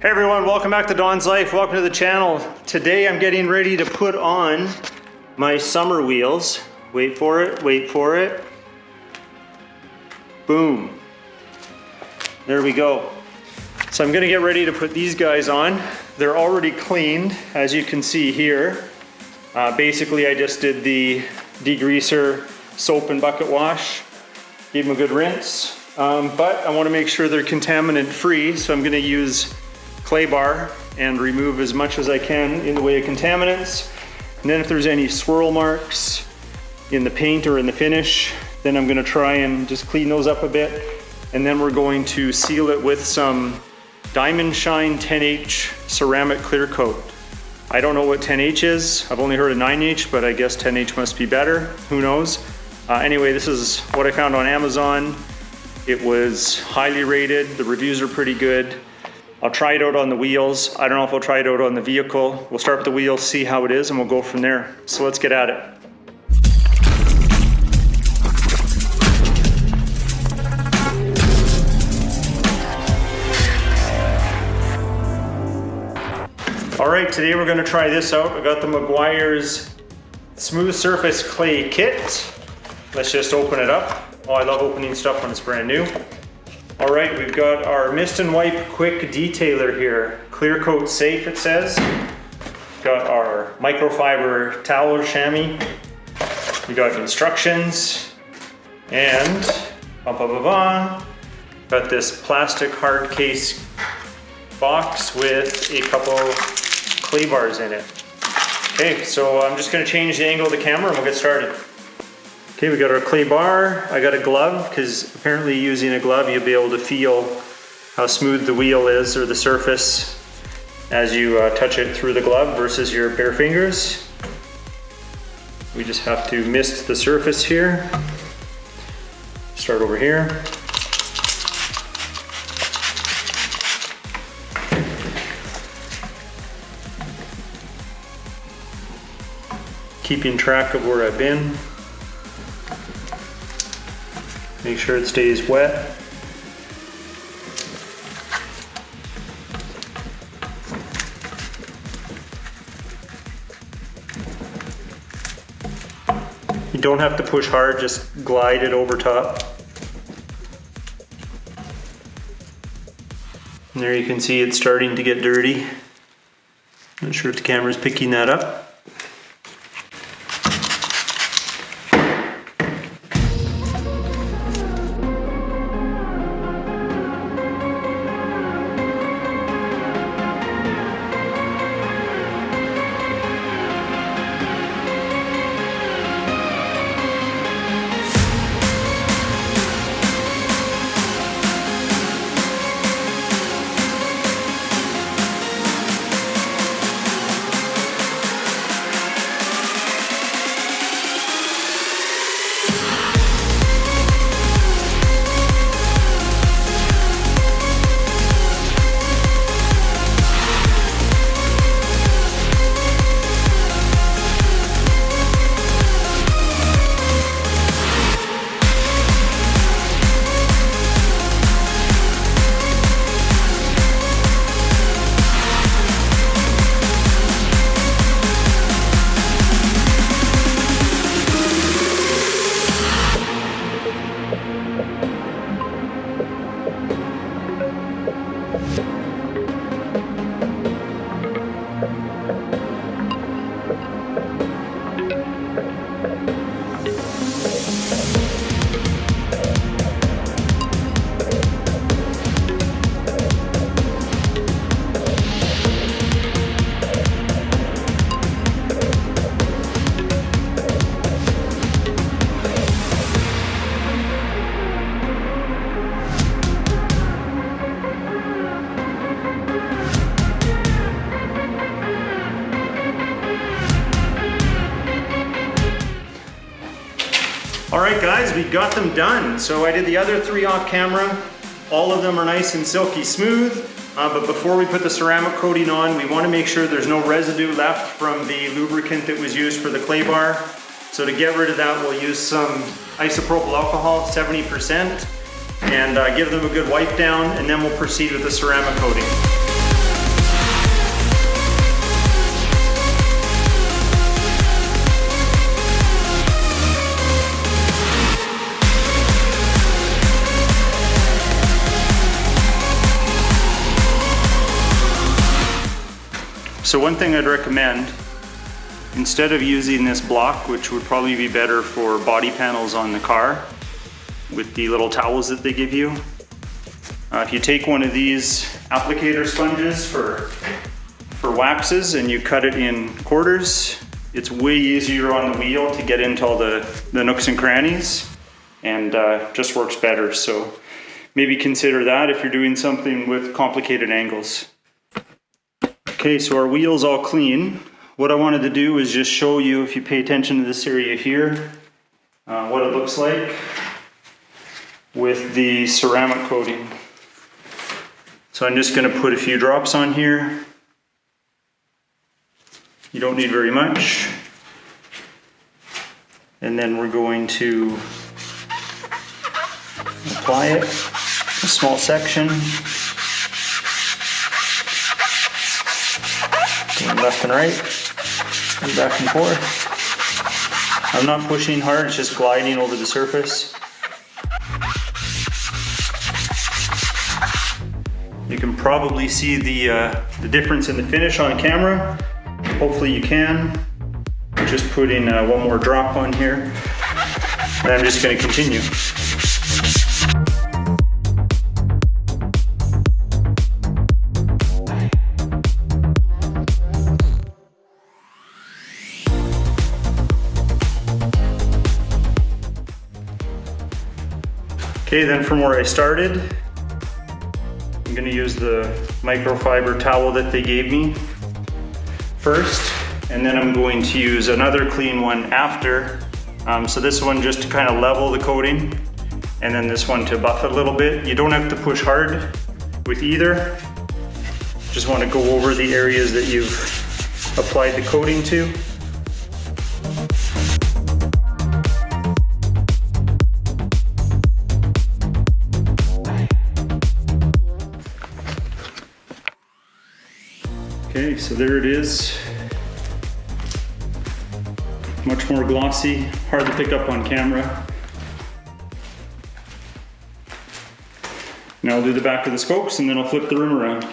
Hey everyone, welcome back to Don's Life. Welcome to the channel. Today I'm getting ready to put on my summer wheels. Wait for it, wait for it. Boom. There we go. So I'm gonna get ready to put these guys on. They're already cleaned, as you can see here. Basically I just did the degreaser, soap and bucket wash. Gave them a good rinse. But I wanna make sure they're contaminant free, so I'm gonna use clay bar and remove as much as I can in the way of contaminants. And then if there's any swirl marks in the paint or in the finish, then I'm gonna try and just clean those up a bit. And then we're going to seal it with some Diamond Shine 10H ceramic clear coat. I don't know what 10H is. I've only heard of 9H, but I guess 10H must be better. Who knows? Anyway, this is what I found on Amazon. It was highly rated. The reviews are pretty good. I'll try it out on the wheels. I don't know if I'll try it out on the vehicle. We'll start with the wheels, see how it is, and we'll go from there. So let's get at it. All right, today we're gonna try this out. I got the Meguiar's Smooth Surface Clay Kit. Let's just open it up. Oh, I love opening stuff when it's brand new. All right, we've got our Mist and Wipe Quick Detailer here. Clear Coat Safe, it says. Got our microfiber towel chamois. We got instructions. And, got this plastic hard case box with a couple clay bars in it. Okay, so I'm just gonna change the angle of the camera and we'll get started. Okay, we got our clay bar. I got a glove, because apparently using a glove you'll be able to feel how smooth the wheel is, or the surface, as you touch it through the glove versus your bare fingers. We just have to mist the surface here. Start over here. Keeping track of where I've been. Make sure it stays wet. You don't have to push hard, just glide it over top. And there you can see it's starting to get dirty. Not sure if the camera's picking that up. All right guys, we got them done. So I did the other three off camera. All of them are nice and silky smooth. But before we put the ceramic coating on, we want to make sure there's no residue left from the lubricant that was used for the clay bar. So to get rid of that, we'll use some isopropyl alcohol, 70%, and give them a good wipe down, and then we'll proceed with the ceramic coating. So one thing I'd recommend, instead of using this block, which would probably be better for body panels on the car, with the little towels that they give you, if you take one of these applicator sponges for waxes and you cut it in quarters, it's way easier on the wheel to get into all the nooks and crannies, and just works better. So maybe consider that if you're doing something with complicated angles. Okay, so our wheel's all clean. What I wanted to do is just show you, if you pay attention to this area here, what it looks like with the ceramic coating. So I'm just going to put a few drops on here. You don't need very much. And then we're going to apply it, a small section. Going left and right, and back and forth. I'm not pushing hard, it's just gliding over the surface. You can probably see the difference in the finish on camera. Hopefully you can. Just putting one more drop on here, and I'm just going to continue. Okay, then from where I started, I'm going to use the microfiber towel that they gave me first, and then I'm going to use another clean one after. So this one just to kind of level the coating, and then this one to buff it a little bit. You don't have to push hard with either. Just want to go over the areas that you've applied the coating to. Okay, so there it is. Much more glossy, hard to pick up on camera. Now I'll do the back of the spokes and then I'll flip the rim around.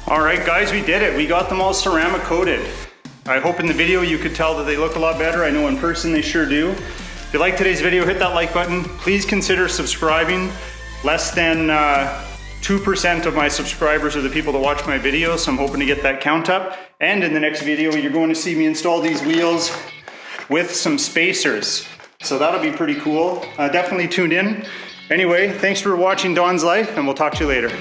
All right guys, we did it. We got them all ceramic coated. I hope in the video you could tell that they look a lot better. I know in person they sure do. If you like today's video, hit that like button. Please consider subscribing. Less than 2% of my subscribers are the people that watch my videos, so I'm hoping to get that count up. And in the next video, you're going to see me install these wheels with some spacers. So that'll be pretty cool. Definitely tune in. Anyway, thanks for watching Don's Life, and we'll talk to you later.